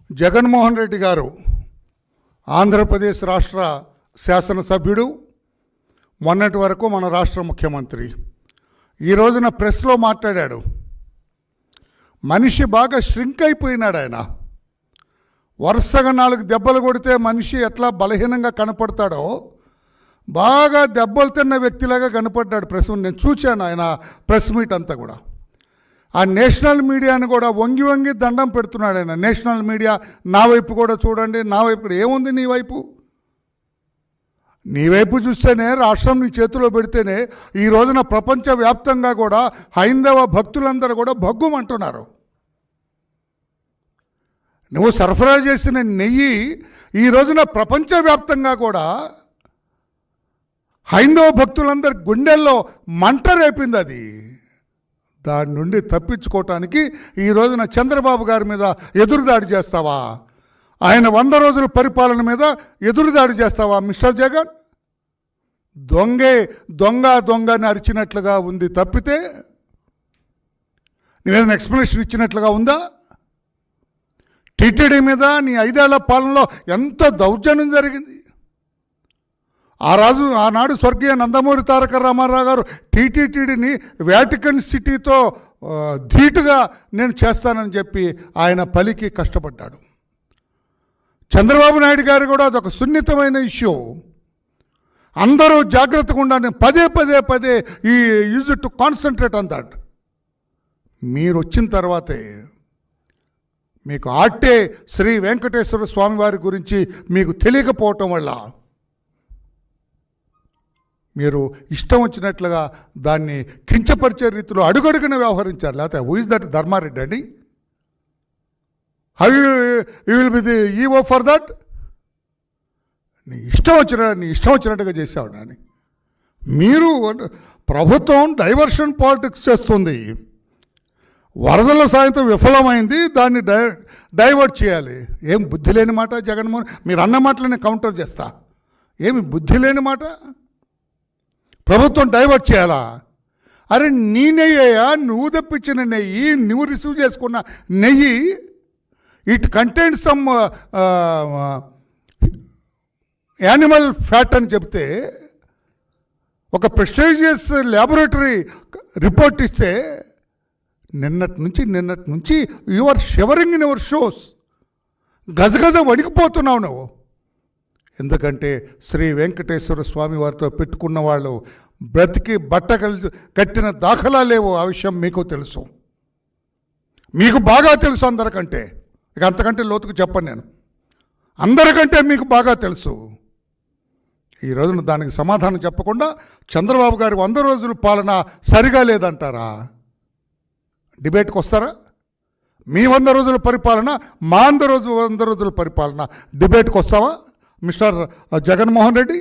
జగన్మోహన్ రెడ్డి గారు ఆంధ్రప్రదేశ్ రాష్ట్ర శాసనసభ్యుడు, మొన్నటి వరకు మన రాష్ట్ర ముఖ్యమంత్రి. ఈ రోజున ప్రెస్లో మాట్లాడాడు. మనిషి బాగా ష్రింక్ అయిపోయినాడు. ఆయన వరుసగా 4 దెబ్బలు కొడితే మనిషి ఎట్లా బలహీనంగా కనపడతాడో బాగా దెబ్బలు తిన్న వ్యక్తిలాగా కనపడ్డాడు. నేను చూశాను ఆయన ప్రెస్ మీట్ అంతా కూడా. ఆ నేషనల్ మీడియాని కూడా వంగి వంగి దండం పెడుతున్నాడు ఆయన. నేషనల్ మీడియా నా వైపు కూడా చూడండి, నా వైపు కూడా. ఏముంది నీ వైపు? నీ వైపు చూస్తేనే, రాష్ట్రం నీ చేతిలో పెడితేనే ఈ రోజున ప్రపంచవ్యాప్తంగా కూడా హైందవ భక్తులందరూ కూడా భగ్గుమంటున్నారు. నువ్వు సరఫరా చేసిన నెయ్యి ఈ రోజున ప్రపంచవ్యాప్తంగా కూడా హైందవ భక్తులందరి గుండెల్లో మంట రేపింది. అది దాని నుండి తప్పించుకోవటానికి ఈ రోజున చంద్రబాబు గారి మీద ఎదురుదాడి చేస్తావా? ఆయన 100 రోజుల పరిపాలన మీద ఎదురుదాడి చేస్తావా? మిస్టర్ జగన్, దొంగ అని అరిచినట్లుగా ఉంది తప్పితే నువ్వేదైనా ఎక్స్ప్లెనేషన్ ఇచ్చినట్లుగా ఉందా? టీటీడీ మీద నీ 5 ఏళ్ల పాలనలో ఎంత దౌర్జన్యం జరిగింది. ఆనాడు స్వర్గీయ నందమూరి తారక రామారావు గారు టీటీడీని వాటికన్ సిటీతో ధీటుగా నేను చేస్తానని చెప్పి ఆయన పలికి కష్టపడ్డాడు. చంద్రబాబు నాయుడు గారు కూడా అదొక సున్నితమైన ఇష్యూ. అందరూ జాగ్రత్తగా ఉండాలని పదే ఈ use to concentrate on that. మీరు వచ్చిన తర్వాతే మీకు ఆట్టే శ్రీ వెంకటేశ్వర స్వామి వారి గురించి మీకు తెలియకపోవటం వల్ల మీరు ఇష్టం వచ్చినట్లుగా దాన్ని కించపరిచే రీతిలో అడుగడుగున వ్యవహరించారు. లేకపోతే హూ ఇస్ దట్ ధర్మారెడ్డి అండి? How you will be the EO for that? నీ ఇష్టం వచ్చినట్టుగా చేసావు. అని మీరు ప్రభుత్వం డైవర్షన్ పాలిటిక్స్ చేస్తుంది. వరదల సాయంతో విఫలమైంది, దాన్ని డైవర్ట్ చేయాలి. ఏం బుద్ధి లేని మాట జగన్మోహన్. మీరు అన్న మాటలని కౌంటర్ చేస్తా. ఏమి బుద్ధి లేని మాట? ప్రభుత్వం డైవర్ట్ చేయాలా? అరే నీ నెయ్యా, నువ్వు తెప్పించిన నెయ్యి, నువ్వు రిసీవ్ చేసుకున్న నెయ్యి, it contains some animal fat అని చెప్తే, ఒక ప్రెస్టీజియస్ ల్యాబొరేటరీ రిపోర్ట్ ఇస్తే నిన్నటి నుంచి you are shivering in your shoes. గజగజ వణికిపోతున్నావు నువ్వు. ఎందుకంటే శ్రీ వెంకటేశ్వర స్వామి వారితో పెట్టుకున్న వాళ్ళు బ్రతికి బట్ట కట్టిన దాఖలా లేవు. ఆ విషయం మీకు తెలుసు, మీకు బాగా తెలుసు అందరికంటే. ఇక అంతకంటే లోతుకు చెప్పను నేను. అందరికంటే మీకు బాగా తెలుసు. ఈ రోజున దానికి సమాధానం చెప్పకుండా చంద్రబాబు గారి 100 రోజుల పాలన సరిగా లేదంటారా? డిబేట్కి వస్తారా? మీ 100 రోజుల పరిపాలన, మా 100 రోజుల పరిపాలన డిబేట్కి వస్తావా మిస్టర్ జగన్మోహన్ రెడ్డి?